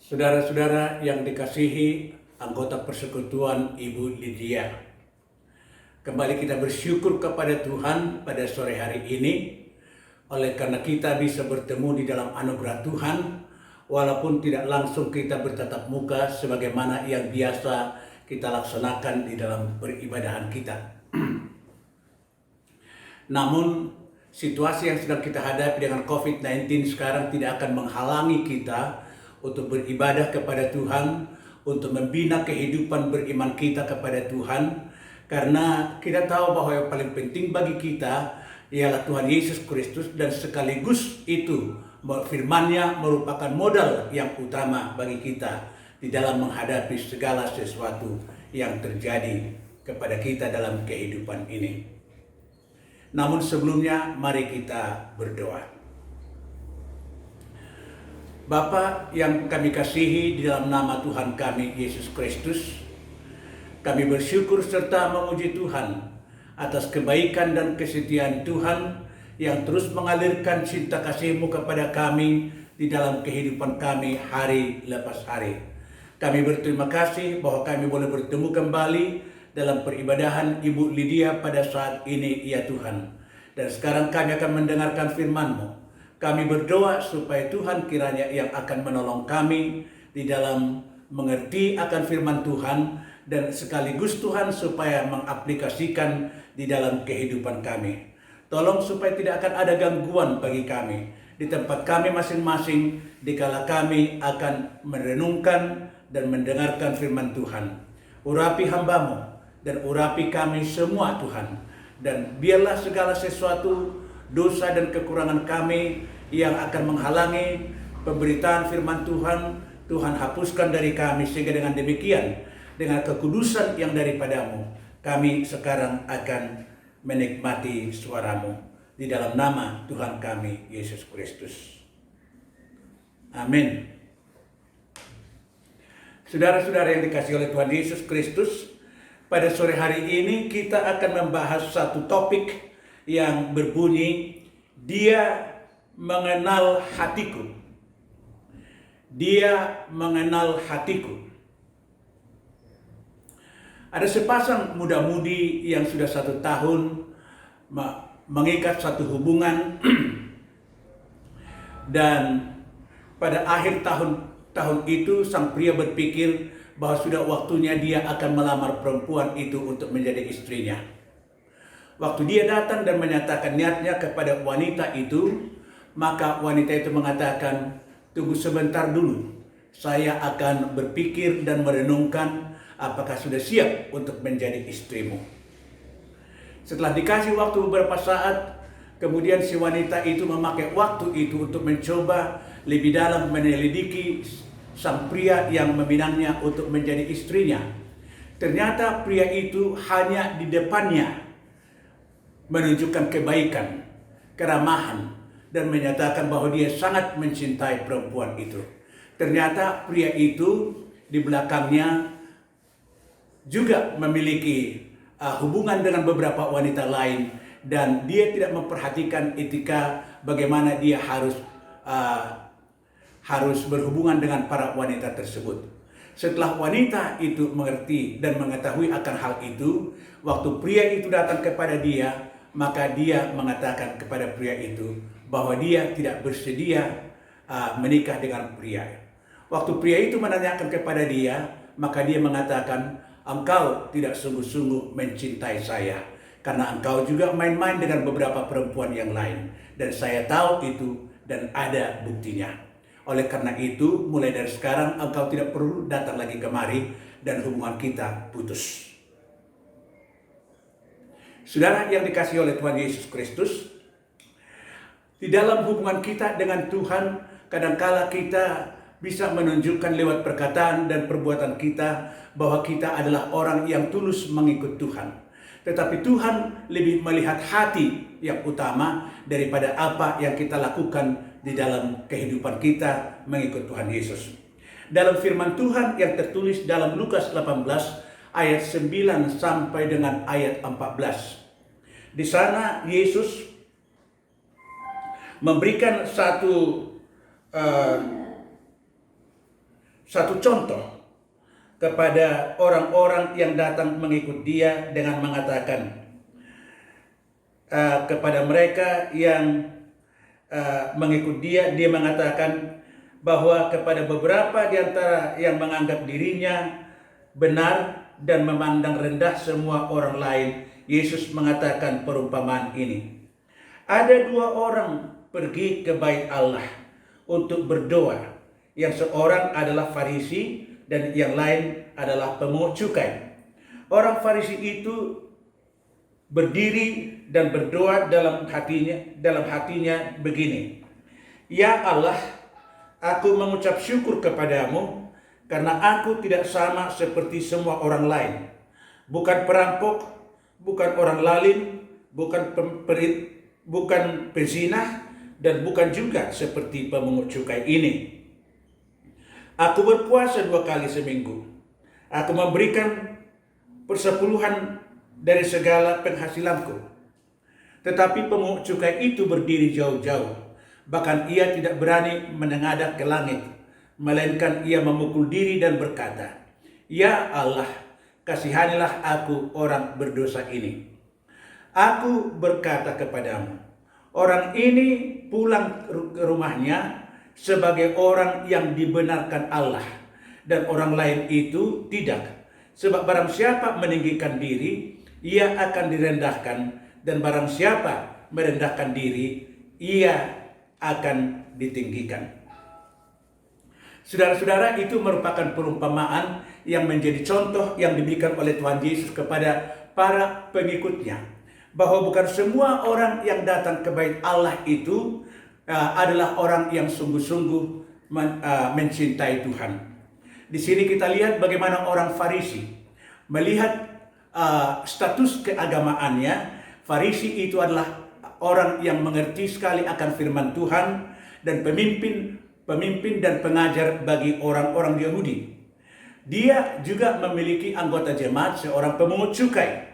Saudara-saudara yang dikasihi anggota persekutuan Ibu Lydia, kembali kita bersyukur kepada Tuhan pada sore hari ini oleh karena kita bisa bertemu di dalam anugerah Tuhan walaupun tidak langsung kita bertatap muka sebagaimana yang biasa kita laksanakan di dalam peribadahan kita. Namun situasi yang sedang kita hadapi dengan COVID-19 sekarang tidak akan menghalangi kita untuk beribadah kepada Tuhan, untuk membina kehidupan beriman kita kepada Tuhan, karena kita tahu bahwa yang paling penting bagi kita ialah Tuhan Yesus Kristus, dan sekaligus itu firman-Nya merupakan modal yang utama bagi kita di dalam menghadapi segala sesuatu yang terjadi kepada kita dalam kehidupan ini. Namun sebelumnya mari kita berdoa. Bapa yang kami kasihi, di dalam nama Tuhan kami Yesus Kristus, kami bersyukur serta memuji Tuhan atas kebaikan dan kesetiaan Tuhan yang terus mengalirkan cinta kasih-Mu kepada kami di dalam kehidupan kami hari lepas hari. Kami berterima kasih bahwa kami boleh bertemu kembali dalam peribadahan Ibu Lydia pada saat ini, ya Tuhan. Dan sekarang kami akan mendengarkan firman-Mu. Kami berdoa supaya Tuhan kiranya yang akan menolong kami di dalam mengerti akan firman Tuhan, dan sekaligus Tuhan supaya mengaplikasikan di dalam kehidupan kami. Tolong supaya tidak akan ada gangguan bagi kami di tempat kami masing-masing dikala kami akan merenungkan dan mendengarkan firman Tuhan. Urapi hamba-Mu dan urapi kami semua Tuhan, dan biarlah segala sesuatu dosa dan kekurangan kami yang akan menghalangi pemberitaan firman Tuhan, Tuhan hapuskan dari kami, sehingga dengan demikian, dengan kekudusan yang daripada-Mu, kami sekarang akan menikmati suara-Mu di dalam nama Tuhan kami Yesus Kristus. Amin. Saudara-saudara yang dikasihi oleh Tuhan Yesus Kristus, pada sore hari ini kita akan membahas satu topik yang berbunyi, Dia mengenal hatiku. Dia mengenal hatiku. Ada sepasang muda-mudi yang sudah 1 tahun mengikat satu hubungan dan pada akhir tahun itu sang pria berpikir bahwa sudah waktunya dia akan melamar perempuan itu untuk menjadi istrinya. Waktu dia datang dan menyatakan niatnya kepada wanita itu, maka wanita itu mengatakan, tunggu sebentar dulu, saya akan berpikir dan merenungkan apakah sudah siap untuk menjadi istrimu. Setelah dikasih waktu beberapa saat, kemudian si wanita itu memakai waktu itu untuk mencoba lebih dalam menyelidiki sang pria yang meminangnya untuk menjadi istrinya. Ternyata pria itu hanya di depannya menunjukkan kebaikan, keramahan, dan menyatakan bahwa dia sangat mencintai perempuan itu. Ternyata pria itu di belakangnya juga memiliki hubungan dengan beberapa wanita lain, dan dia tidak memperhatikan etika bagaimana dia harus berhubungan dengan para wanita tersebut. Setelah wanita itu mengerti dan mengetahui akan hal itu, waktu pria itu datang kepada dia, maka dia mengatakan kepada pria itu bahwa dia tidak bersedia menikah dengan pria. Waktu pria itu menanyakan kepada dia, maka dia mengatakan, engkau tidak sungguh-sungguh mencintai saya, karena engkau juga main-main dengan beberapa perempuan yang lain, dan saya tahu itu dan ada buktinya. Oleh karena itu, mulai dari sekarang engkau tidak perlu datang lagi kemari dan hubungan kita putus. Saudara yang dikasihi oleh Tuhan Yesus Kristus, di dalam hubungan kita dengan Tuhan, kadangkala kita bisa menunjukkan lewat perkataan dan perbuatan kita bahwa kita adalah orang yang tulus mengikut Tuhan. Tetapi Tuhan lebih melihat hati yang utama daripada apa yang kita lakukan di dalam kehidupan kita mengikut Tuhan Yesus. Dalam firman Tuhan yang tertulis dalam Lukas 18 ayat 9 sampai dengan ayat 14. Di sana Yesus memberikan satu contoh kepada orang-orang yang datang mengikut dia dengan mengatakan kepada mereka yang mengikut dia mengatakan bahwa kepada beberapa di antara yang menganggap dirinya benar dan memandang rendah semua orang lain, Yesus mengatakan perumpamaan ini. Ada dua orang pergi ke bait Allah untuk berdoa. Yang seorang adalah Farisi dan yang lain adalah pemungut cukai. Orang Farisi itu berdiri dan berdoa dalam hatinya begini. Ya Allah, aku mengucap syukur kepadamu karena aku tidak sama seperti semua orang lain. Bukan perampok, bukan orang lalim, bukan pezina, dan bukan juga seperti pemungut cukai ini. Aku berpuasa 2 kali seminggu. Aku memberikan persepuluhan dari segala penghasilanku. Tetapi pemungut cukai itu berdiri jauh-jauh. Bahkan ia tidak berani menengadah ke langit, melainkan ia memukul diri dan berkata, Ya Allah, kasihanilah aku orang berdosa ini. Aku berkata kepadamu, orang ini pulang ke rumahnya sebagai orang yang dibenarkan Allah, dan orang lain itu tidak. Sebab barang siapa meninggikan diri, ia akan direndahkan, dan barang siapa merendahkan diri, ia akan ditinggikan. Saudara-saudara, itu merupakan perumpamaan yang menjadi contoh yang diberikan oleh Tuhan Yesus kepada para pengikutnya, bahwa bukan semua orang yang datang ke bait Allah itu adalah orang yang sungguh-sungguh mencintai Tuhan. Di sini kita lihat bagaimana orang Farisi melihat status keagamaannya. Farisi itu adalah orang yang mengerti sekali akan firman Tuhan dan pemimpin dan pengajar bagi orang-orang Yahudi. Dia juga memiliki anggota jemaat seorang pemungut cukai,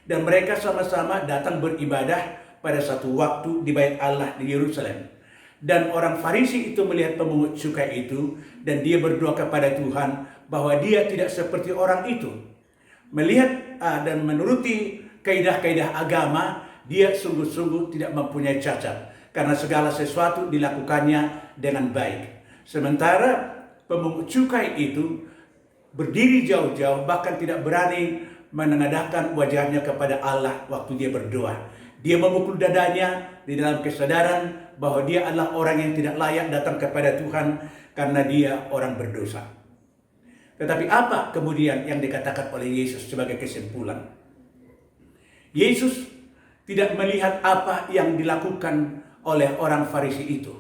dan mereka sama-sama datang beribadah pada satu waktu di bait Allah di Yerusalem. Dan orang Farisi itu melihat pemungut cukai itu, dan dia berdoa kepada Tuhan bahwa dia tidak seperti orang itu. Melihat dan menuruti kaidah-kaidah agama, dia sungguh-sungguh tidak mempunyai cacat, karena segala sesuatu dilakukannya dengan baik. Sementara pemungut cukai itu berdiri jauh-jauh, bahkan tidak berani menengadahkan wajahnya kepada Allah waktu dia berdoa. Dia memukul dadanya di dalam kesadaran bahwa dia adalah orang yang tidak layak datang kepada Tuhan karena dia orang berdosa. Tetapi apa kemudian yang dikatakan oleh Yesus sebagai kesimpulan? Yesus tidak melihat apa yang dilakukan oleh orang Farisi itu.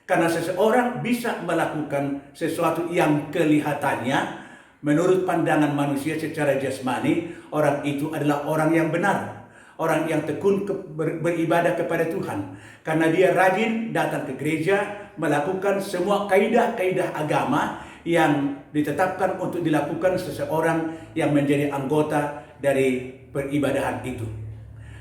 Karena seseorang bisa melakukan sesuatu yang kelihatannya menurut pandangan manusia secara jasmani, orang itu adalah orang yang benar. Orang yang tekun beribadah kepada Tuhan. Karena dia rajin datang ke gereja, melakukan semua kaidah-kaidah agama yang ditetapkan untuk dilakukan seseorang yang menjadi anggota dari peribadahan itu.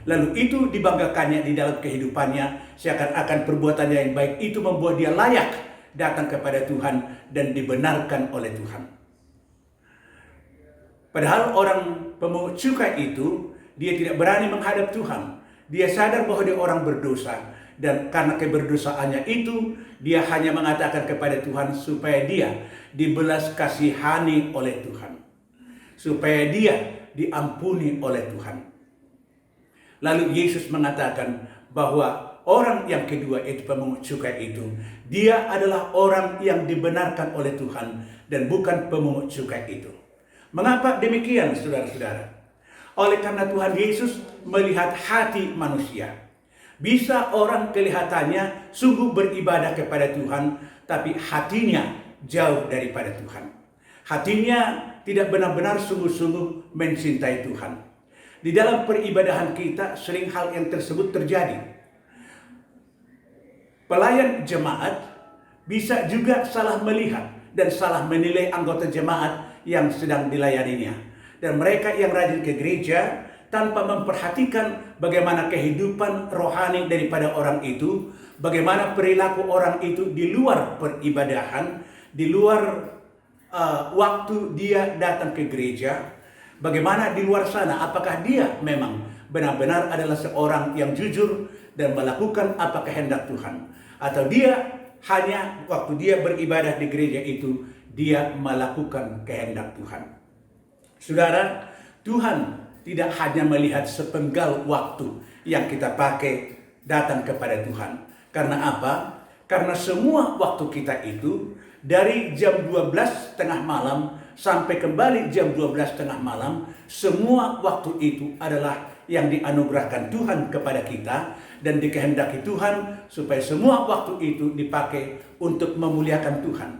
Lalu itu dibanggakannya di dalam kehidupannya, seakan-akan perbuatannya yang baik itu membuat dia layak datang kepada Tuhan dan dibenarkan oleh Tuhan. Padahal orang pemungut cukai itu, dia tidak berani menghadap Tuhan. Dia sadar bahwa dia orang berdosa. Dan karena keberdosaannya itu, dia hanya mengatakan kepada Tuhan supaya dia dibelas kasihani oleh Tuhan. Supaya dia diampuni oleh Tuhan. Lalu Yesus mengatakan bahwa orang yang kedua itu pemungut cukai itu, dia adalah orang yang dibenarkan oleh Tuhan dan bukan pemungut cukai itu. Mengapa demikian, saudara-saudara? Oleh karena Tuhan Yesus melihat hati manusia. Bisa orang kelihatannya sungguh beribadah kepada Tuhan, tapi hatinya jauh daripada Tuhan. Hatinya tidak benar-benar sungguh-sungguh mencintai Tuhan. Di dalam peribadahan kita sering hal yang tersebut terjadi. Pelayan jemaat bisa juga salah melihat dan salah menilai anggota jemaat yang sedang dilayaninya. Dan mereka yang rajin ke gereja tanpa memperhatikan bagaimana kehidupan rohani daripada orang itu, bagaimana perilaku orang itu di luar peribadahan, di luar waktu dia datang ke gereja, bagaimana di luar sana, apakah dia memang benar-benar adalah seorang yang jujur dan melakukan apa kehendak Tuhan, atau dia hanya waktu dia beribadah di gereja itu dia melakukan kehendak Tuhan. Saudara, Tuhan tidak hanya melihat sepenggal waktu yang kita pakai datang kepada Tuhan. Karena apa? Karena semua waktu kita itu dari jam 12 tengah malam sampai kembali jam 12 tengah malam, semua waktu itu adalah yang dianugerahkan Tuhan kepada kita dan dikehendaki Tuhan supaya semua waktu itu dipakai untuk memuliakan Tuhan.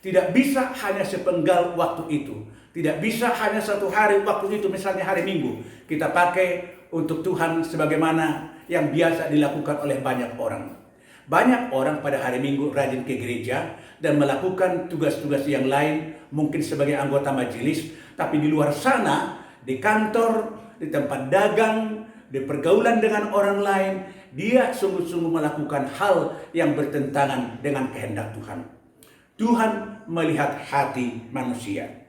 Tidak bisa hanya sepenggal waktu itu. Tidak bisa hanya satu hari waktu itu, misalnya hari Minggu, kita pakai untuk Tuhan sebagaimana yang biasa dilakukan oleh banyak orang. Banyak orang pada hari Minggu rajin ke gereja dan melakukan tugas-tugas yang lain, mungkin sebagai anggota majelis, tapi di luar sana, di kantor, di tempat dagang, di pergaulan dengan orang lain, dia sungguh-sungguh melakukan hal yang bertentangan dengan kehendak Tuhan. Tuhan melihat hati manusia.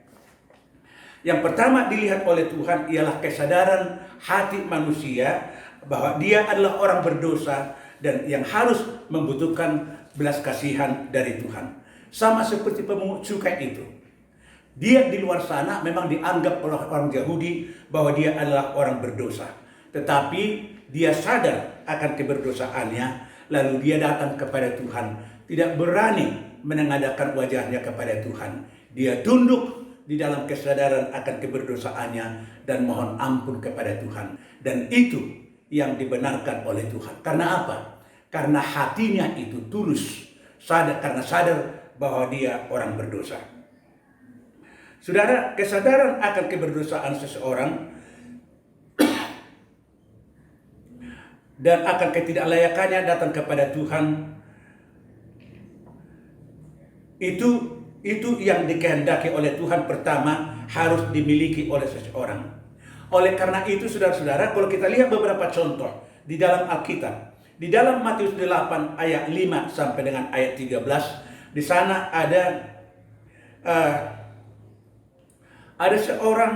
Yang pertama dilihat oleh Tuhan ialah kesadaran hati manusia bahwa dia adalah orang berdosa dan yang harus membutuhkan belas kasihan dari Tuhan. Sama seperti pemungut cukai itu. Dia di luar sana memang dianggap oleh orang Yahudi bahwa dia adalah orang berdosa. Tetapi dia sadar akan keberdosaannya, lalu dia datang kepada Tuhan. Tidak berani menengadahkan wajahnya kepada Tuhan. Dia tunduk di dalam kesadaran akan keberdosaannya dan mohon ampun kepada Tuhan. Dan itu yang dibenarkan oleh Tuhan. Karena apa? Karena hatinya itu tulus, karena sadar bahwa dia orang berdosa. Saudara, kesadaran akan keberdosaan seseorang dan akan ketidaklayakannya datang kepada Tuhan, itu yang dikehendaki oleh Tuhan pertama harus dimiliki oleh seseorang. Oleh karena itu, saudara-saudara, kalau kita lihat beberapa contoh di dalam Alkitab, di dalam Matius 8 ayat 5 sampai dengan ayat 13, di sana ada seorang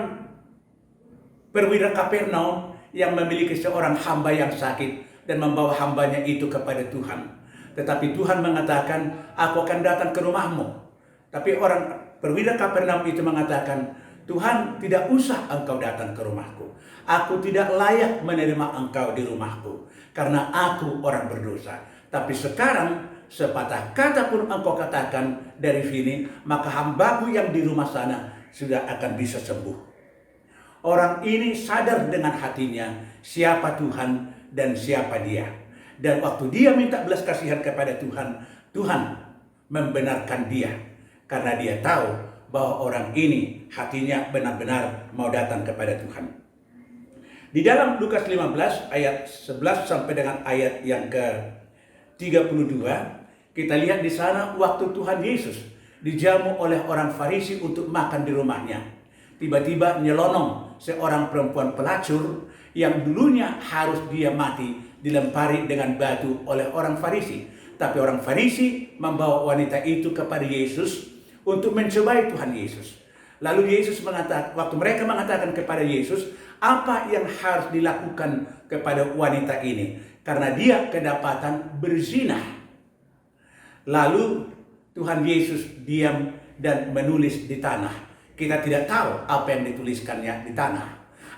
perwira Kapernaum yang memiliki seorang hamba yang sakit dan membawa hambanya itu kepada Tuhan. Tetapi Tuhan mengatakan, aku akan datang ke rumahmu. Tapi orang perwira Kapernaum itu mengatakan, Tuhan, tidak usah engkau datang ke rumahku. Aku tidak layak menerima engkau di rumahku, karena aku orang berdosa. Tapi sekarang, sepatah kata pun engkau katakan dari sini, maka hambaku yang di rumah sana sudah akan bisa sembuh. Orang ini sadar dengan hatinya siapa Tuhan dan siapa dia. Dan waktu dia minta belas kasihan kepada Tuhan, Tuhan membenarkan dia. Karena dia tahu bahwa orang ini hatinya benar-benar mau datang kepada Tuhan. Di dalam Lukas 15 ayat 11 sampai dengan ayat yang ke-32, kita lihat di sana waktu Tuhan Yesus dijamu oleh orang Farisi untuk makan di rumahnya. Tiba-tiba nyelonong seorang perempuan pelacur yang dulunya harus dia mati dilempari dengan batu oleh orang Farisi. Tapi orang Farisi membawa wanita itu kepada Yesus untuk mencobai Tuhan Yesus. Lalu Yesus mengatakan, waktu mereka mengatakan kepada Yesus, apa yang harus dilakukan kepada wanita ini? Karena dia kedapatan berzina. Lalu Tuhan Yesus diam dan menulis di tanah. Kita tidak tahu apa yang dituliskannya di tanah.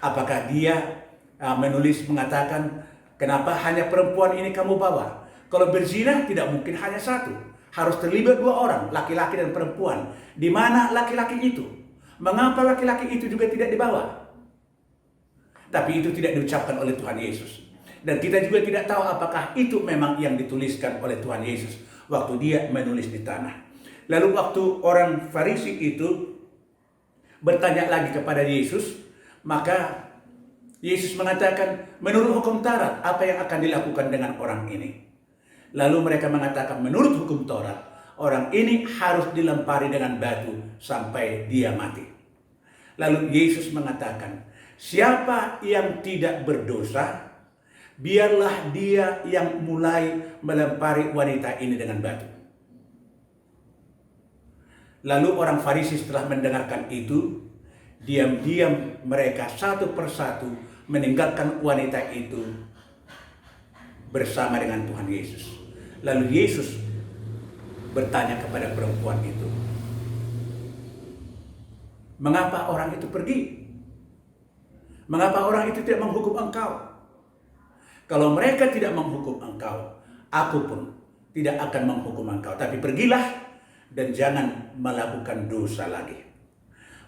Apakah dia menulis mengatakan, kenapa hanya perempuan ini kamu bawa? Kalau berzina tidak mungkin hanya satu. Harus terlibat dua orang, laki-laki dan perempuan. Di mana laki-laki itu? Mengapa laki-laki itu juga tidak dibawa? Tapi itu tidak diucapkan oleh Tuhan Yesus. Dan kita juga tidak tahu apakah itu memang yang dituliskan oleh Tuhan Yesus waktu dia menulis di tanah. Lalu waktu orang Farisi itu bertanya lagi kepada Yesus, maka Yesus mengatakan, menurut hukum Taurat, apa yang akan dilakukan dengan orang ini? Lalu mereka mengatakan, menurut hukum Taurat, orang ini harus dilempari dengan batu sampai dia mati. Lalu Yesus mengatakan, siapa yang tidak berdosa, biarlah dia yang mulai melempari wanita ini dengan batu. Lalu orang Farisi setelah mendengarkan itu, diam-diam mereka satu persatu meninggalkan wanita itu bersama dengan Tuhan Yesus. Lalu Yesus bertanya kepada perempuan itu, "Mengapa orang itu pergi? Mengapa orang itu tidak menghukum engkau? Kalau mereka tidak menghukum engkau, aku pun tidak akan menghukum engkau. Tapi pergilah dan jangan melakukan dosa lagi."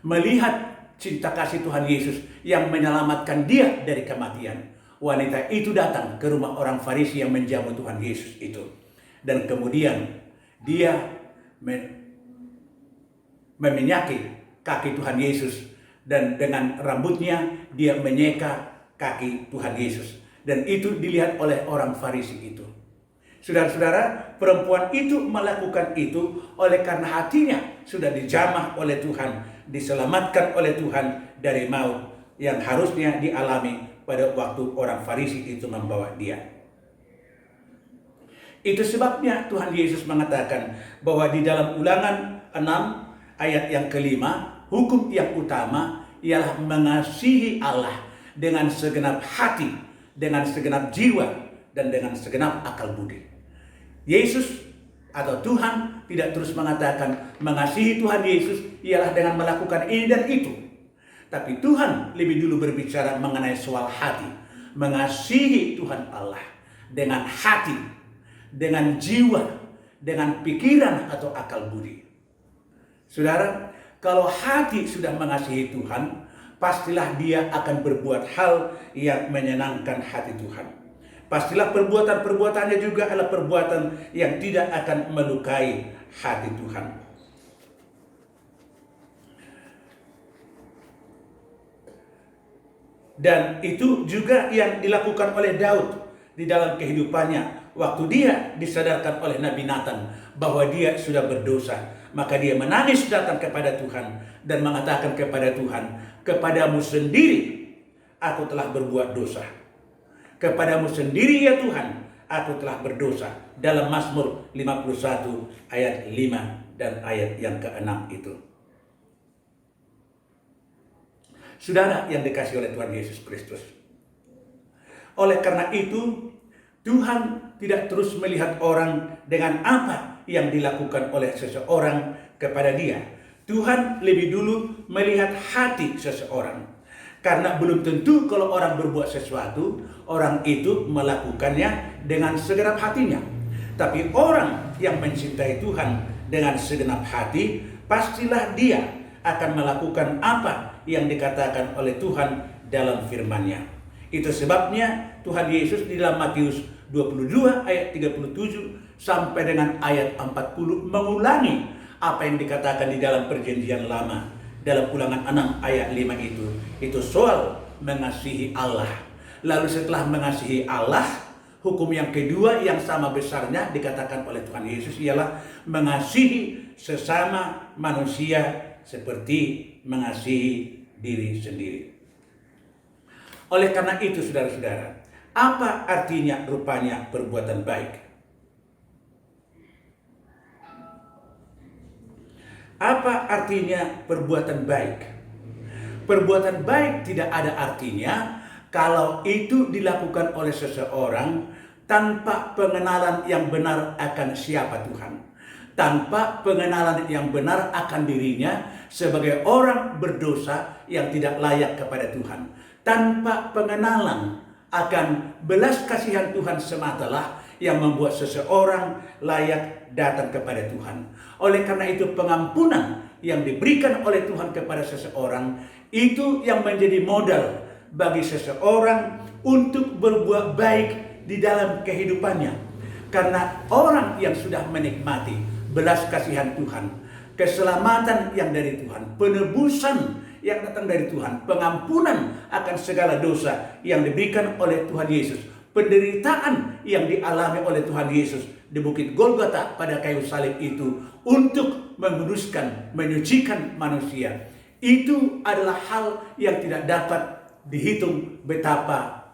Melihat cinta kasih Tuhan Yesus yang menyelamatkan dia dari kematian, wanita itu datang ke rumah orang Farisi yang menjamu Tuhan Yesus itu. Dan kemudian dia meminyaki kaki Tuhan Yesus, dan dengan rambutnya dia menyeka kaki Tuhan Yesus. Dan itu dilihat oleh orang Farisi itu. Saudara-saudara, perempuan itu melakukan itu oleh karena hatinya sudah dijamah oleh Tuhan, diselamatkan oleh Tuhan dari maut yang harusnya dialami pada waktu orang Farisi itu membawa dia. Itu sebabnya Tuhan Yesus mengatakan bahwa di dalam Ulangan 6 ayat yang kelima, hukum yang utama ialah mengasihi Allah dengan segenap hati, dengan segenap jiwa, dan dengan segenap akal budi. Yesus atau Tuhan tidak terus mengatakan mengasihi Tuhan Yesus ialah dengan melakukan ini dan itu. Tapi Tuhan lebih dulu berbicara mengenai soal hati. Mengasihi Tuhan Allah dengan hati, dengan jiwa, dengan pikiran atau akal budi. Saudara, kalau hati sudah mengasihi Tuhan, pastilah dia akan berbuat hal yang menyenangkan hati Tuhan. Pastilah perbuatan-perbuatannya juga adalah perbuatan yang tidak akan melukai hati Tuhan. Dan itu juga yang dilakukan oleh Daud di dalam kehidupannya. Waktu dia disadarkan oleh Nabi Nathan bahwa dia sudah berdosa, maka dia menangis datang kepada Tuhan dan mengatakan kepada Tuhan, "Kepadamu sendiri aku telah berbuat dosa. Kepadamu sendiri ya Tuhan, aku telah berdosa." Dalam Mazmur 51 ayat 5 dan ayat yang ke-6 itu. Saudara yang dikasihi oleh Tuhan Yesus Kristus. Oleh karena itu, Tuhan tidak terus melihat orang dengan apa yang dilakukan oleh seseorang kepada dia. Tuhan lebih dulu melihat hati seseorang. Karena belum tentu kalau orang berbuat sesuatu, orang itu melakukannya dengan segenap hatinya. Tapi orang yang mencintai Tuhan dengan segenap hati, pastilah dia akan melakukan apa yang dikatakan oleh Tuhan dalam firman-Nya. Itu sebabnya Tuhan Yesus di dalam Matius 22 ayat 37 sampai dengan ayat 40 mengulangi apa yang dikatakan di dalam Perjanjian Lama. Dalam Ulangan 6 ayat 5 itu soal mengasihi Allah. Lalu setelah mengasihi Allah, hukum yang kedua yang sama besarnya dikatakan oleh Tuhan Yesus ialah mengasihi sesama manusia seperti mengasihi diri sendiri. Oleh karena itu saudara-saudara, apa artinya rupanya perbuatan baik? Apa artinya perbuatan baik? Perbuatan baik tidak ada artinya kalau itu dilakukan oleh seseorang tanpa pengenalan yang benar akan siapa Tuhan. Tanpa pengenalan yang benar akan dirinya sebagai orang berdosa yang tidak layak kepada Tuhan. Tanpa pengenalan akan belas kasihan Tuhan sematalah yang membuat seseorang layak datang kepada Tuhan. Oleh karena itu pengampunan yang diberikan oleh Tuhan kepada seseorang itu yang menjadi modal bagi seseorang untuk berbuat baik di dalam kehidupannya. Karena orang yang sudah menikmati belas kasihan Tuhan, keselamatan yang dari Tuhan, penebusan yang datang dari Tuhan, pengampunan akan segala dosa yang diberikan oleh Tuhan Yesus, penderitaan yang dialami oleh Tuhan Yesus di Bukit Golgota pada kayu salib itu untuk menguduskan, menyucikan manusia. Itu adalah hal yang tidak dapat dihitung betapa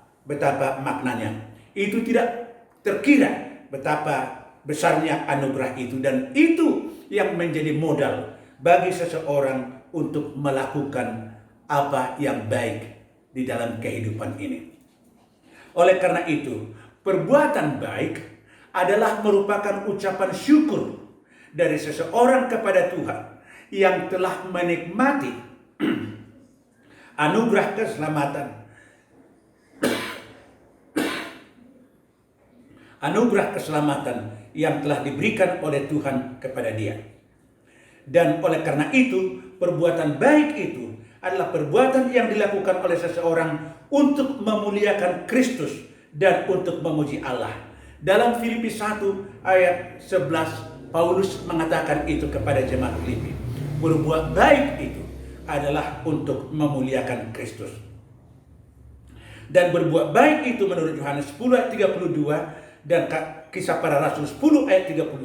maknanya. Itu tidak terkira betapa besarnya anugerah itu, dan itu yang menjadi modal bagi seseorang untuk melakukan apa yang baik di dalam kehidupan ini. Oleh karena itu, perbuatan baik adalah merupakan ucapan syukur dari seseorang kepada Tuhan yang telah menikmati anugerah keselamatan, yang telah diberikan oleh Tuhan kepada dia. Dan oleh karena itu, perbuatan baik itu adalah perbuatan yang dilakukan oleh seseorang untuk memuliakan Kristus dan untuk memuji Allah. Dalam Filipi 1 ayat 11, Paulus mengatakan itu kepada jemaat Filipi. Berbuat baik itu adalah untuk memuliakan Kristus. Dan berbuat baik itu menurut Yohanes 10 ayat 32 dan Kisah Para Rasul 10 ayat 38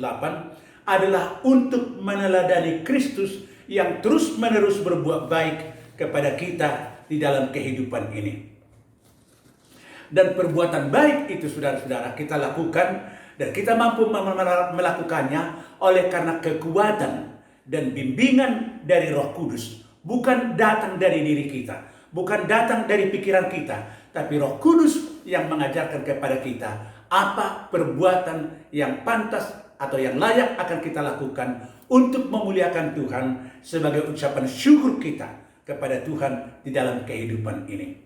adalah untuk meneladani Kristus yang terus-menerus berbuat baik kepada kita di dalam kehidupan ini. Dan perbuatan baik itu, saudara-saudara, kita lakukan dan kita mampu melakukannya oleh karena kekuatan dan bimbingan dari Roh Kudus. Bukan datang dari diri kita, bukan datang dari pikiran kita, tapi Roh Kudus yang mengajarkan kepada kita apa perbuatan yang pantas atau yang layak akan kita lakukan untuk memuliakan Tuhan sebagai ucapan syukur kita kepada Tuhan di dalam kehidupan ini.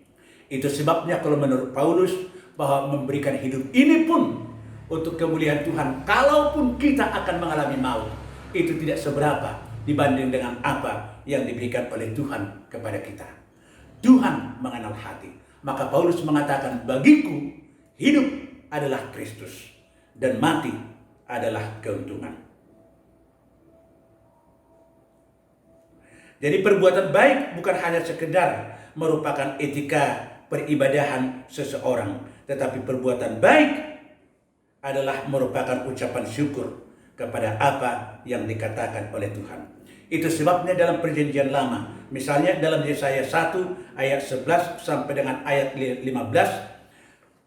Itu sebabnya kalau menurut Paulus bahwa memberikan hidup ini pun untuk kemuliaan Tuhan, kalaupun kita akan mengalami maut, itu tidak seberapa dibanding dengan apa yang diberikan oleh Tuhan kepada kita. Tuhan mengenal hati. Maka Paulus mengatakan, bagiku hidup adalah Kristus dan mati adalah keuntungan. Jadi perbuatan baik bukan hanya sekedar merupakan etika peribadahan seseorang, tetapi perbuatan baik adalah merupakan ucapan syukur kepada apa yang dikatakan oleh Tuhan. Itu sebabnya dalam perjanjian lama, misalnya dalam Yesaya 1 ayat 11 sampai dengan ayat 15,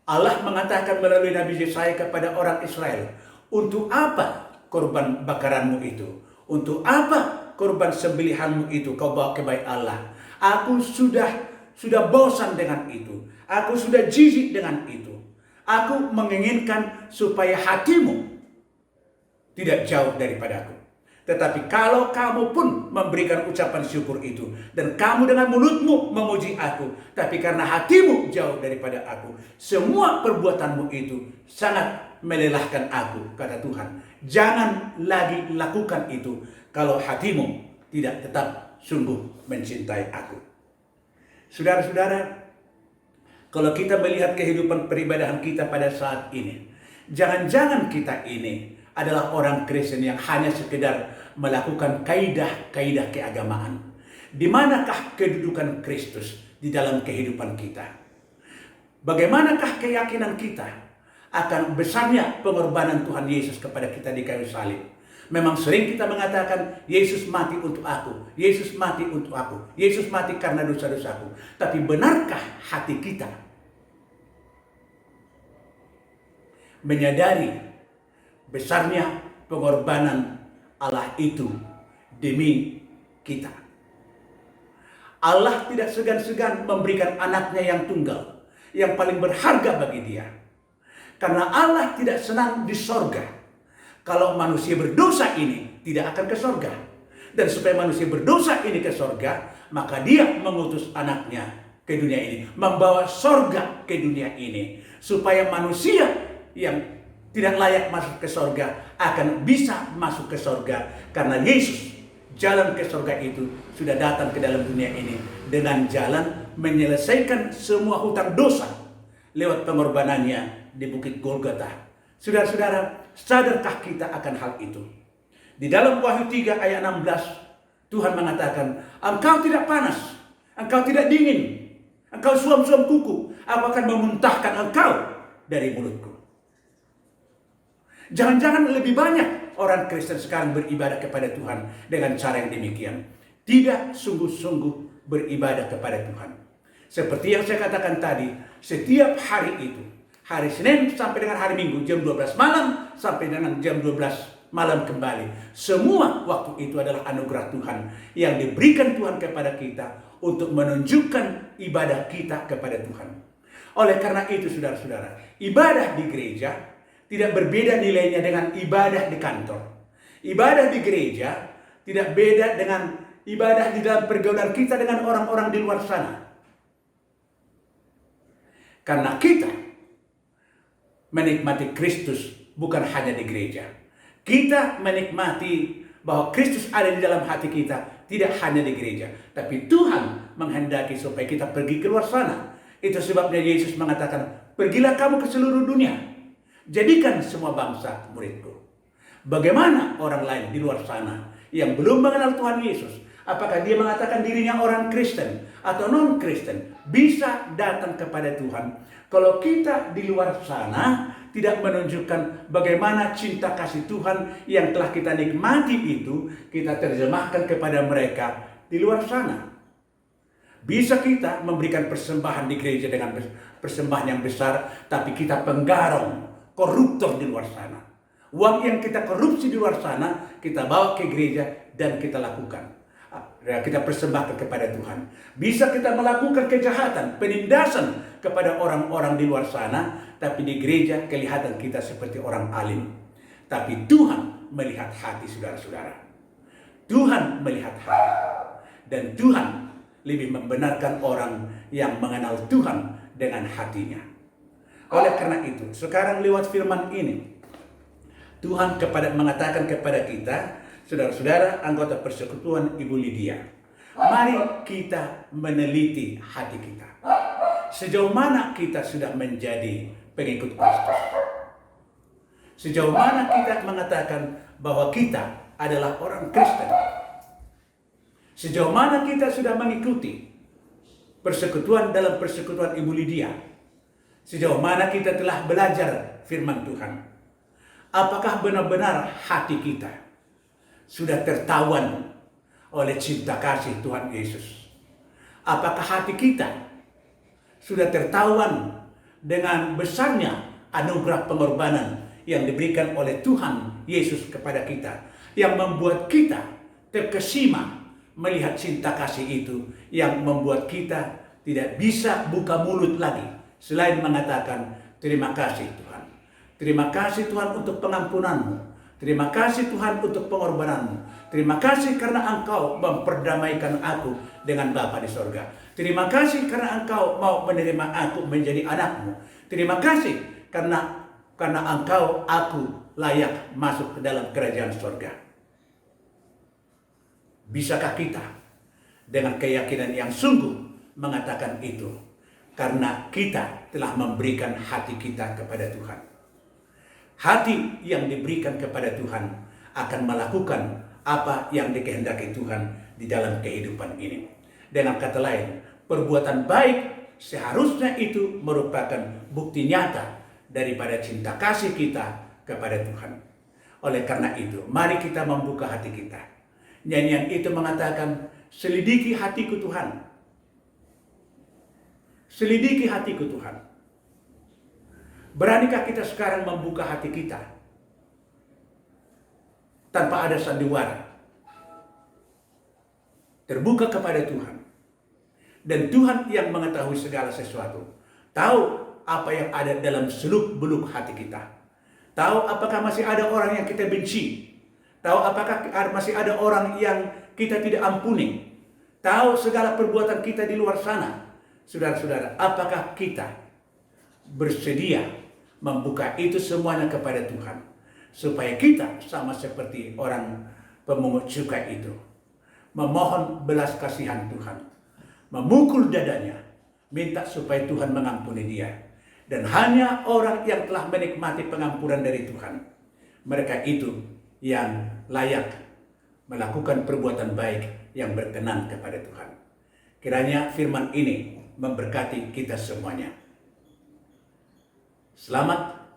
Allah mengatakan melalui Nabi Yesaya kepada orang Israel, untuk apa korban bakaranmu itu? Untuk apa korban sembelihanmu itu kau bawa ke bait Allah? Aku sudah bosan dengan itu. Aku sudah jijik dengan itu. Aku menginginkan supaya hatimu tidak jauh daripadaku. Tetapi kalau kamu pun memberikan ucapan syukur itu, dan kamu dengan mulutmu memuji aku, tapi karena hatimu jauh daripada aku, semua perbuatanmu itu sangat melelahkan aku, kata Tuhan. Jangan lagi lakukan itu kalau hatimu tidak tetap sungguh mencintai aku. Saudara-saudara, kalau kita melihat kehidupan peribadahan kita pada saat ini, jangan-jangan kita ini adalah orang Kristen yang hanya sekedar melakukan kaidah-kaidah keagamaan. Di manakah kedudukan Kristus di dalam kehidupan kita? Bagaimanakah keyakinan kita akan besarnya pengorbanan Tuhan Yesus kepada kita di kayu salib? Memang sering kita mengatakan, Yesus mati untuk aku, Yesus mati untuk aku, Yesus mati karena dosa-dosaku. Tapi benarkah hati kita menyadari besarnya pengorbanan Allah itu demi kita? Allah tidak segan-segan memberikan anaknya yang tunggal, yang paling berharga bagi dia. Karena Allah tidak senang di sorga kalau manusia berdosa ini tidak akan ke sorga. Dan supaya manusia berdosa ini ke sorga, maka dia mengutus anaknya ke dunia ini, membawa sorga ke dunia ini, supaya manusia yang tidak layak masuk ke sorga akan bisa masuk ke sorga. Karena Yesus, jalan ke sorga itu, sudah datang ke dalam dunia ini dengan jalan menyelesaikan semua hutang dosa lewat pengorbanannya di Bukit Golgota. Saudara-saudara, sadarkah kita akan hal itu? Di dalam Wahyu 3 ayat 16, Tuhan mengatakan, engkau tidak panas, engkau tidak dingin, engkau suam-suam kuku, aku akan memuntahkan engkau dari mulutku. Jangan-jangan lebih banyak orang Kristen sekarang beribadah kepada Tuhan dengan cara yang demikian. Tidak sungguh-sungguh beribadah kepada Tuhan. Seperti yang saya katakan tadi, setiap hari itu, hari Senin sampai dengan hari Minggu, jam 12 malam sampai dengan jam 12 malam kembali. Semua waktu itu adalah anugerah Tuhan yang diberikan Tuhan kepada kita untuk menunjukkan ibadah kita kepada Tuhan. Oleh karena itu saudara-saudara, ibadah di gereja tidak berbeda nilainya dengan ibadah di kantor. Ibadah di gereja tidak beda dengan ibadah di dalam pergaulan kita dengan orang-orang di luar sana. Karena kita menikmati Kristus bukan hanya di gereja. Kita menikmati bahwa Kristus ada di dalam hati kita tidak hanya di gereja. Tapi Tuhan menghendaki supaya kita pergi keluar sana. Itu sebabnya Yesus mengatakan, pergilah kamu ke seluruh dunia. Jadikan semua bangsa muridku. Bagaimana orang lain di luar sana yang belum mengenal Tuhan Yesus, apakah dia mengatakan dirinya orang Kristen atau non-Kristen, bisa datang kepada Tuhan kalau kita di luar sana tidak menunjukkan bagaimana cinta kasih Tuhan yang telah kita nikmati itu kita terjemahkan kepada mereka di luar sana. Bisa kita memberikan persembahan di gereja dengan persembahan yang besar, tapi kita penggarong, koruptor di luar sana. Uang yang kita korupsi di luar sana, kita bawa ke gereja dan kita lakukan. Kita persembahkan kepada Tuhan. Bisa kita melakukan kejahatan, penindasan kepada orang-orang di luar sana, tapi di gereja kelihatan kita seperti orang alim. Tapi Tuhan melihat hati saudara-saudara. Tuhan melihat hati. Dan Tuhan lebih membenarkan orang yang mengenal Tuhan dengan hatinya. Oleh karena itu, sekarang lewat firman ini, Tuhan mengatakan kepada kita, saudara-saudara anggota persekutuan Ibu Lydia, mari kita meneliti hati kita. Sejauh mana kita sudah menjadi pengikut Kristus? Sejauh mana kita mengatakan bahwa kita adalah orang Kristen? Sejauh mana kita sudah mengikuti persekutuan dalam persekutuan Ibu Lydia? Sejauh mana kita telah belajar firman Tuhan? Apakah benar-benar hati kita sudah tertawan oleh cinta kasih Tuhan Yesus? Apakah hati kita sudah tertawan dengan besarnya anugerah pengorbanan yang diberikan oleh Tuhan Yesus kepada kita, yang membuat kita terkesima melihat cinta kasih itu, yang membuat kita tidak bisa buka mulut lagi selain mengatakan terima kasih Tuhan. Terima kasih Tuhan untuk pengampunanmu. Terima kasih Tuhan untuk pengorbananmu. Terima kasih karena Engkau memperdamaikan aku dengan Bapa di sorga. Terima kasih karena Engkau mau menerima aku menjadi anakmu. Terima kasih karena Engkau aku layak masuk ke dalam kerajaan sorga. Bisakah kita dengan keyakinan yang sungguh mengatakan itu? Karena kita telah memberikan hati kita kepada Tuhan. Hati yang diberikan kepada Tuhan akan melakukan apa yang dikehendaki Tuhan di dalam kehidupan ini. Dengan kata lain, perbuatan baik seharusnya itu merupakan bukti nyata daripada cinta kasih kita kepada Tuhan. Oleh karena itu, mari kita membuka hati kita. Nyanyian itu mengatakan, selidiki hatiku Tuhan. Selidiki hatiku Tuhan. Beranikah kita sekarang membuka hati kita tanpa ada sandiwara? Terbuka kepada Tuhan. Dan Tuhan yang mengetahui segala sesuatu. Tahu apa yang ada dalam seluk-beluk hati kita. Tahu apakah masih ada orang yang kita benci. Tahu apakah masih ada orang yang kita tidak ampuni. Tahu segala perbuatan kita di luar sana. Saudara-saudara, apakah kita bersedia membuka itu semuanya kepada Tuhan, supaya kita sama seperti orang pemungut cukai itu, memohon belas kasihan Tuhan, memukul dadanya, minta supaya Tuhan mengampuni dia. Dan hanya orang yang telah menikmati pengampunan dari Tuhan, mereka itu yang layak melakukan perbuatan baik yang berkenan kepada Tuhan. Kiranya firman ini memberkati kita semuanya. Selamat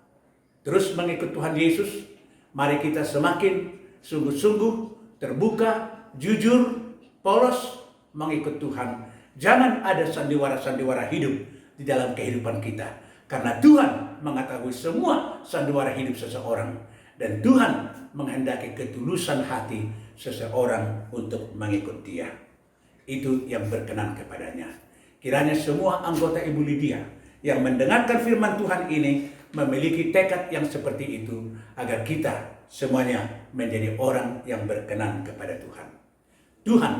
terus mengikut Tuhan Yesus. Mari kita semakin sungguh-sungguh, terbuka, jujur, polos mengikut Tuhan. Jangan ada sandiwara-sandiwara hidup di dalam kehidupan kita. Karena Tuhan mengetahui semua sandiwara hidup seseorang. Dan Tuhan menghendaki ketulusan hati seseorang untuk mengikut Dia. Itu yang berkenan kepadanya. Kiranya semua anggota Ibu Lydia yang mendengarkan firman Tuhan ini memiliki tekad yang seperti itu, agar kita semuanya menjadi orang yang berkenan kepada Tuhan. Tuhan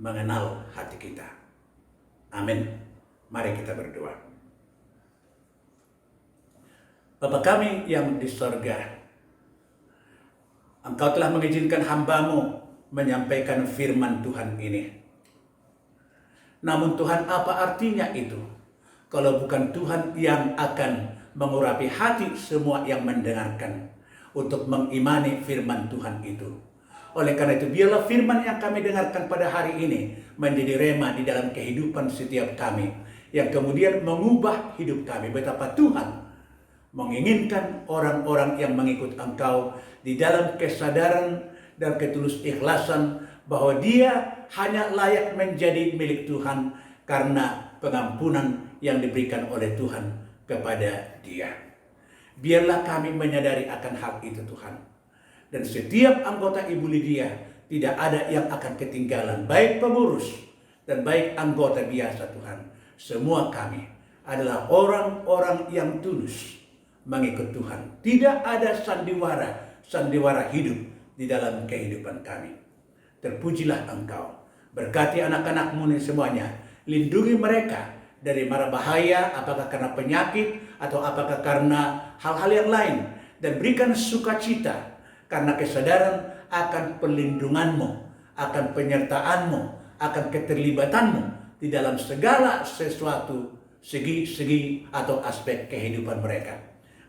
mengenal hati kita. Amin. Mari kita berdoa. Bapa kami yang di sorga, Engkau telah mengizinkan hamba-Mu menyampaikan firman Tuhan ini. Namun Tuhan, apa artinya itu kalau bukan Tuhan yang akan mengurapi hati semua yang mendengarkan untuk mengimani firman Tuhan itu. Oleh karena itu, biarlah firman yang kami dengarkan pada hari ini menjadi rema di dalam kehidupan setiap kami, yang kemudian mengubah hidup kami. Betapa Tuhan menginginkan orang-orang yang mengikut Engkau di dalam kesadaran dan ketulus ikhlasan bahwa dia hanya layak menjadi milik Tuhan karena pengampunan yang diberikan oleh Tuhan kepada dia. Biarlah kami menyadari akan hal itu, Tuhan. Dan setiap anggota Ibu Lydia tidak ada yang akan ketinggalan, baik pengurus dan baik anggota biasa, Tuhan. Semua kami adalah orang-orang yang tulus mengikut Tuhan. Tidak ada sandiwara hidup di dalam kehidupan kami. Terpujilah Engkau. Berkati anak-anak-Mu semuanya. Lindungi mereka dari mara bahaya, apakah karena penyakit atau apakah karena hal-hal yang lain. Dan berikan sukacita karena kesadaran akan perlindungan-Mu, akan penyertaan-Mu, akan keterlibatan-Mu di dalam segala sesuatu, segi-segi atau aspek kehidupan mereka.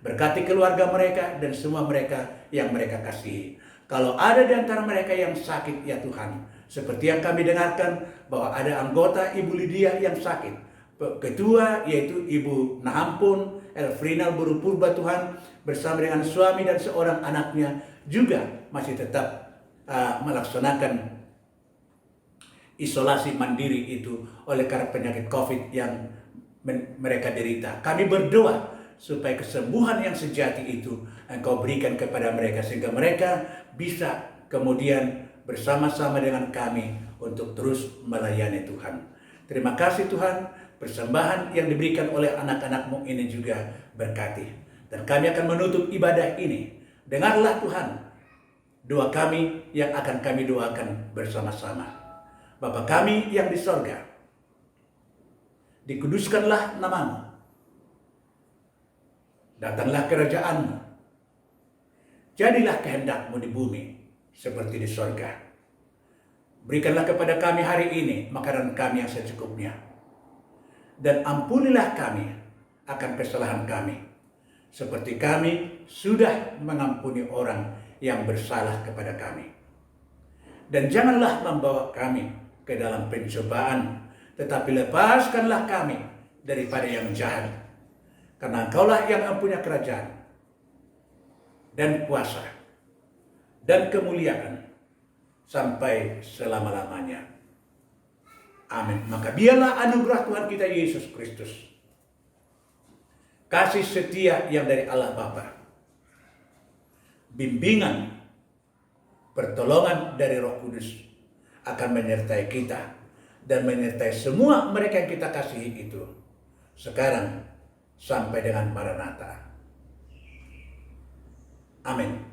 Berkati keluarga mereka dan semua mereka yang mereka kasihi. Kalau ada di antara mereka yang sakit, ya Tuhan, seperti yang kami dengarkan bahwa ada anggota Ibu Lydia yang sakit. Ketua yaitu Ibu Nahampun Elfrina Buru Purba, Tuhan, bersama dengan suami dan seorang anaknya juga masih tetap melaksanakan isolasi mandiri itu oleh karena penyakit COVID yang mereka derita. Kami berdoa supaya kesembuhan yang sejati itu Engkau berikan kepada mereka, sehingga mereka bisa kemudian bersama-sama dengan kami untuk terus melayani Tuhan. Terima kasih Tuhan, persembahan yang diberikan oleh anak-anak-Mu ini juga berkati. Dan kami akan menutup ibadah ini. Dengarlah Tuhan doa kami yang akan kami doakan bersama-sama. Bapa kami yang di sorga, dikuduskanlah nama-Mu. Datanglah kerajaan-Mu. Jadilah kehendak-Mu di bumi seperti di sorga. Berikanlah kepada kami hari ini makanan kami yang secukupnya. Dan ampunilah kami akan kesalahan kami, seperti kami sudah mengampuni orang yang bersalah kepada kami. Dan janganlah membawa kami ke dalam pencobaan, tetapi lepaskanlah kami daripada yang jahat. Karena Engkaulah yang mempunyai kerajaan dan kuasa dan kemuliaan sampai selama-lamanya. Amin. Maka biarlah anugerah Tuhan kita Yesus Kristus, kasih setia yang dari Allah Bapa, bimbingan, pertolongan dari Roh Kudus akan menyertai kita dan menyertai semua mereka yang kita kasihi itu, sekarang sampai dengan Maranatha. Amin.